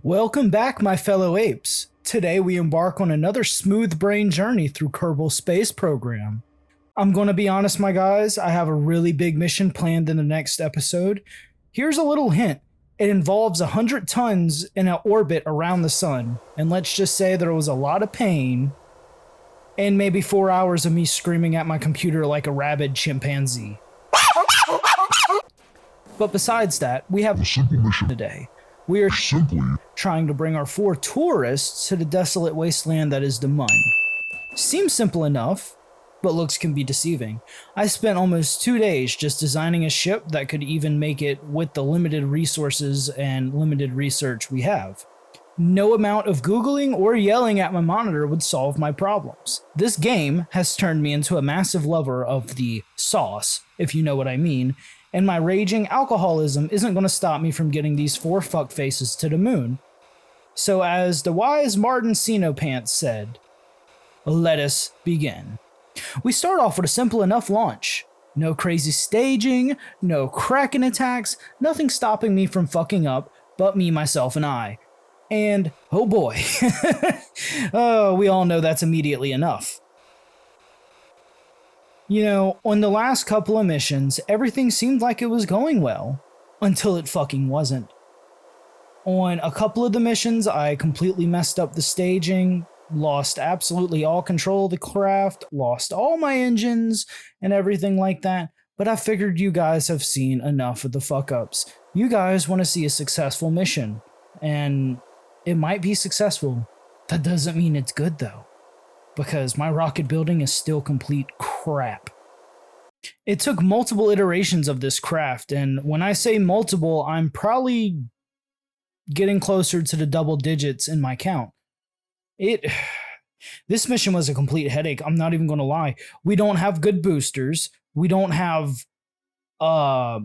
Welcome back, my fellow apes. Today we embark on another smooth brain journey through Kerbal Space Program. I'm gonna be honest, my guys, I have a really big mission planned in the next episode. Here's a little hint. It involves 100 tons in an orbit around the sun, and let's just say there was a lot of pain, and maybe 4 hours of me screaming at my computer like a rabid chimpanzee. But besides that, we have a simple mission today. We are simply trying to bring our 4 tourists to the desolate wasteland that is the Mun. Seems simple enough, but looks can be deceiving. I spent almost 2 days just designing a ship that could even make it with the limited resources and limited research we have. No amount of Googling or yelling at my monitor would solve my problems. This game has turned me into a massive lover of the sauce, if you know what I mean, and my raging alcoholism isn't going to stop me from getting these 4 fuckfaces to the moon. So as the wise Martin Sinopants said, let us begin. We start off with a simple enough launch. No crazy staging, no Kraken attacks, nothing stopping me from fucking up but me, myself, and I. And, oh boy, oh, we all know that's immediately enough. You know, on the last couple of missions, everything seemed like it was going well, until it fucking wasn't. On a couple of the missions, I completely messed up the staging, lost absolutely all control of the craft, lost all my engines, and everything like that, but I figured you guys have seen enough of the fuck-ups. You guys want to see a successful mission, and it might be successful. That doesn't mean it's good, though, because my rocket building is still complete crap. It took multiple iterations of this craft, and when I say multiple, I'm probably getting closer to the double digits in my count. This mission was a complete headache, I'm not even going to lie. We don't have good boosters. We don't have, the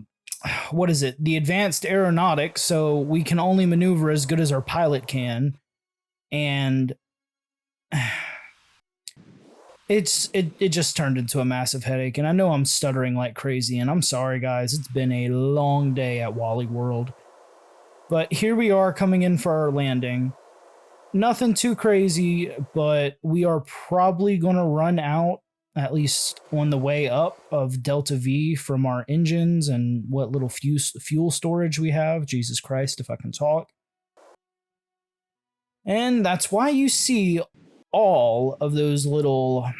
advanced aeronautics, so we can only maneuver as good as our pilot can. And it just turned into a massive headache, and I know I'm stuttering like crazy, and I'm sorry guys, it's been a long day at Wally World. But here we are coming in for our landing. Nothing too crazy, but we are probably going to run out, at least on the way up, of Delta V from our engines and what little fuel storage we have. Jesus Christ, if I can talk. And that's why you see all of those little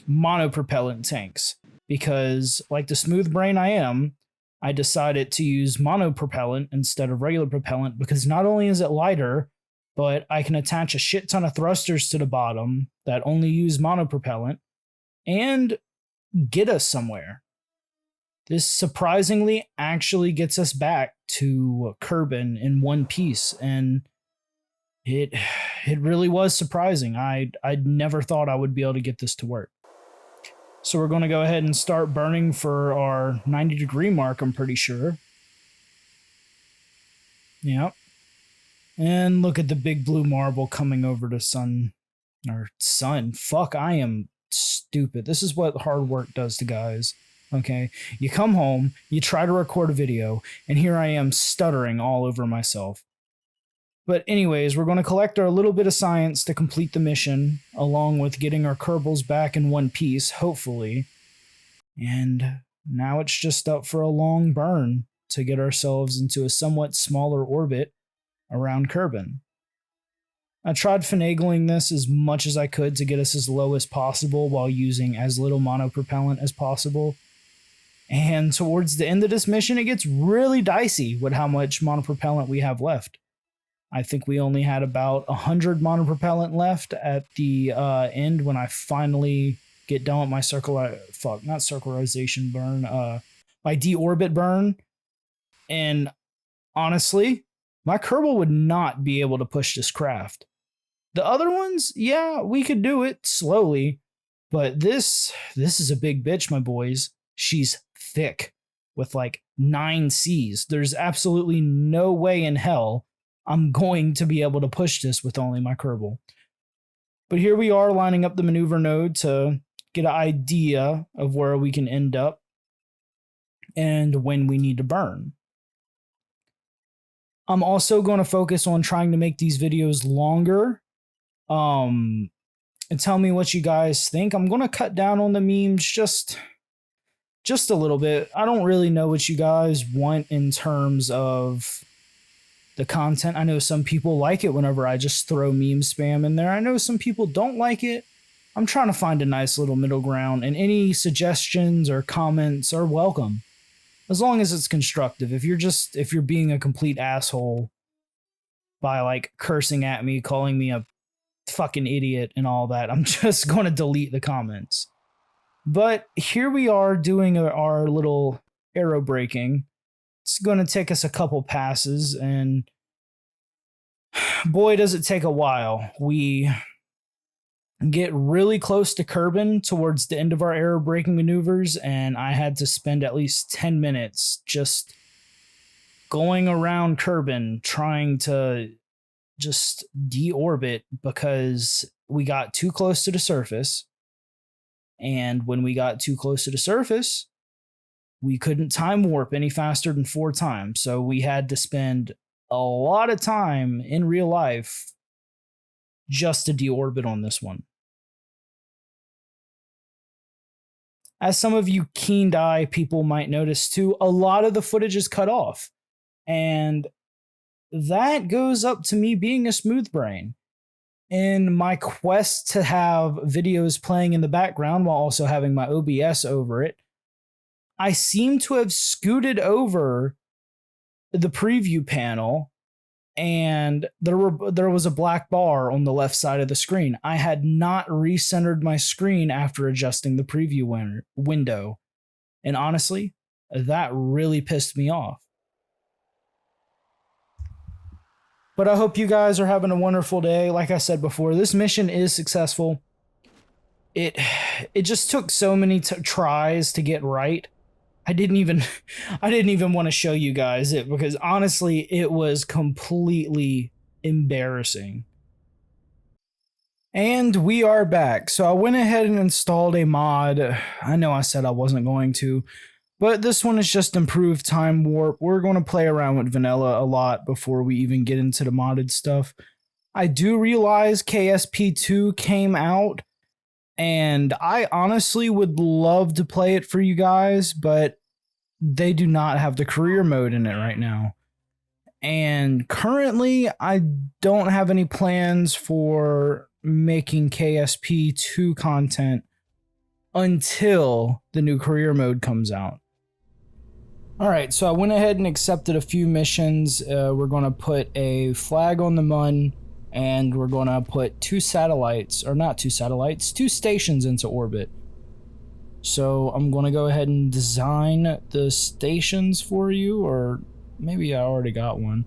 monopropellant tanks, because like the smooth brain I am, I decided to use monopropellant instead of regular propellant, because not only is it lighter, but I can attach a shit ton of thrusters to the bottom that only use monopropellant and get us somewhere. This surprisingly actually gets us back to Kerbin in one piece, and it really was surprising. I'd never thought I would be able to get this to work. So we're going to go ahead and start burning for our 90-degree mark, I'm pretty sure. Yep. And look at the big blue marble coming over to sun. Fuck, I am stupid. This is what hard work does to guys. Okay? You come home, you try to record a video, and here I am stuttering all over myself. But anyways, we're going to collect our little bit of science to complete the mission, along with getting our Kerbals back in one piece, hopefully. And now it's just up for a long burn to get ourselves into a somewhat smaller orbit around Kerbin. I tried finagling this as much as I could to get us as low as possible while using as little monopropellant as possible. And towards the end of this mission, it gets really dicey with how much monopropellant we have left. I think we only had about 100 monopropellant left at the end when I finally get done with my circularization burn, my deorbit burn. And honestly, my Kerbal would not be able to push this craft. The other ones, yeah, we could do it slowly, but this is a big bitch, my boys. She's thick with like 9 Cs. There's absolutely no way in hell I'm going to be able to push this with only my Kerbal. But here we are lining up the maneuver node to get an idea of where we can end up and when we need to burn. I'm also going to focus on trying to make these videos longer. And tell me what you guys think. I'm going to cut down on the memes just a little bit. I don't really know what you guys want in terms of the content. I know some people like it whenever I just throw meme spam in there. I know some people don't like it. I'm trying to find a nice little middle ground, and any suggestions or comments are welcome. As long as it's constructive. If you're being a complete asshole by like cursing at me, calling me a fucking idiot and all that, I'm just going to delete the comments. But here we are doing our little arrow breaking. It's going to take us a couple passes, and boy, does it take a while. We get really close to Kerbin towards the end of our arrow breaking maneuvers, and I had to spend at least 10 minutes just going around Kerbin trying to just deorbit because we got too close to the surface. And when we got too close to the surface, we couldn't time warp any faster than 4 times. So we had to spend a lot of time in real life just to deorbit on this one. As some of you keen eye people might notice too, a lot of the footage is cut off. And that goes up to me being a smooth brain. In my quest to have videos playing in the background while also having my OBS over it, I seem to have scooted over the preview panel, and there was a black bar on the left side of the screen. I had not recentered my screen after adjusting the preview window. And honestly, that really pissed me off. But I hope you guys are having a wonderful day. Like I said before, this mission is successful. It just took so many tries to get right. I didn't even want to show you guys it because honestly, it was completely embarrassing. And we are back. So I went ahead and installed a mod. I know I said I wasn't going to, but this one is just improved time warp. We're going to play around with vanilla a lot before we even get into the modded stuff. I do realize KSP2 came out, and I honestly would love to play it for you guys, but they do not have the career mode in it right now. And currently, I don't have any plans for making KSP2 content until the new career mode comes out. Alright, so I went ahead and accepted a few missions. We're going to put a flag on the Mun, and we're going to put 2 stations into orbit. So I'm going to go ahead and design the stations for you, or maybe I already got one.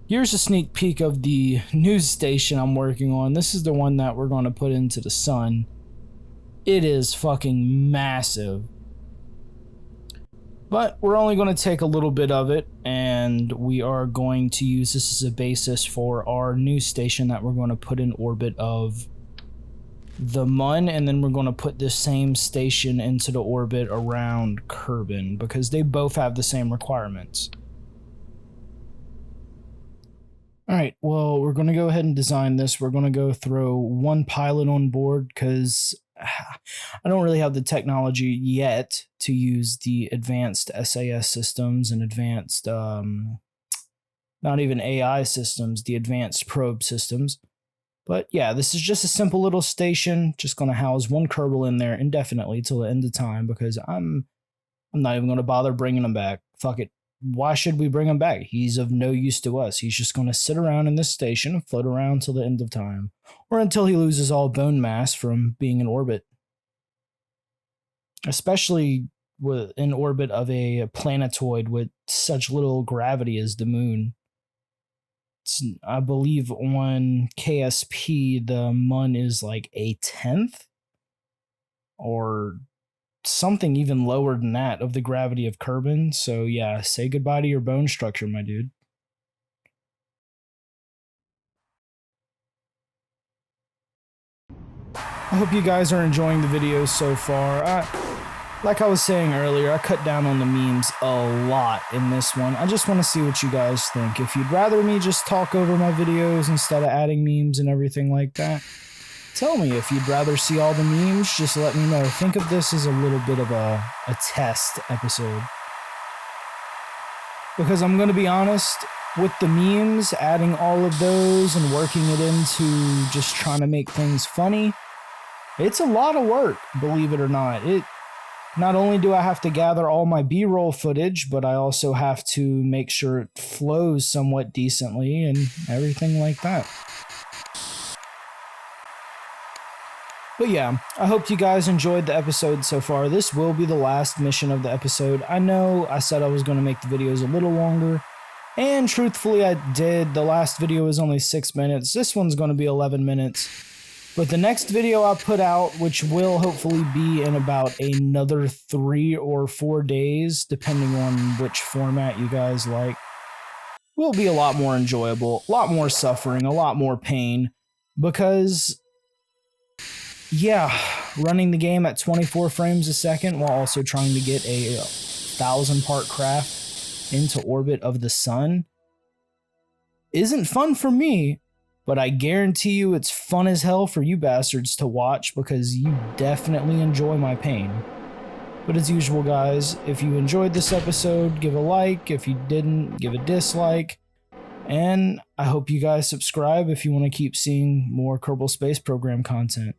Here's a sneak peek of the news station I'm working on. This is the one that we're going to put into the sun. It is fucking massive. But we're only going to take a little bit of it, and we are going to use this as a basis for our news station that we're going to put in orbit of the Mun, and then we're going to put this same station into the orbit around Kerbin because they both have the same requirements. Alright, well, we're going to go ahead and design this. We're going to go throw 1 pilot on board because I don't really have the technology yet to use the advanced SAS systems and advanced, not even AI systems, the advanced probe systems. But yeah, this is just a simple little station, just going to house 1 Kerbal in there indefinitely till the end of time because I'm not even going to bother bringing him back. Fuck it. Why should we bring him back? He's of no use to us. He's just going to sit around in this station and float around till the end of time. Or until he loses all bone mass from being in orbit. Especially in orbit of a planetoid with such little gravity as the moon. I believe on KSP, the Mun is like a 10th or something even lower than that of the gravity of Kerbin. So yeah, say goodbye to your bone structure, my dude. I hope you guys are enjoying the videos so far. Like I was saying earlier, I cut down on the memes a lot in this one. I just want to see what you guys think. If you'd rather me just talk over my videos instead of adding memes and everything like that, tell me. If you'd rather see all the memes, just let me know. Think of this as a little bit of a test episode. Because I'm going to be honest, with the memes, adding all of those and working it into just trying to make things funny, it's a lot of work, believe it or not. Not only do I have to gather all my B-roll footage, but I also have to make sure it flows somewhat decently and everything like that. But yeah, I hope you guys enjoyed the episode so far. This will be the last mission of the episode. I know I said I was going to make the videos a little longer, and truthfully I did. The last video was only 6 minutes. This one's going to be 11 minutes. But the next video I put out, which will hopefully be in about another 3 or 4 days, depending on which format you guys like, will be a lot more enjoyable, a lot more suffering, a lot more pain, because, yeah, running the game at 24 frames a second while also trying to get a 1,000-part craft into orbit of the sun isn't fun for me. But I guarantee you it's fun as hell for you bastards to watch, because you definitely enjoy my pain. But as usual, guys, if you enjoyed this episode, give a like. If you didn't, give a dislike. And I hope you guys subscribe if you want to keep seeing more Kerbal Space Program content.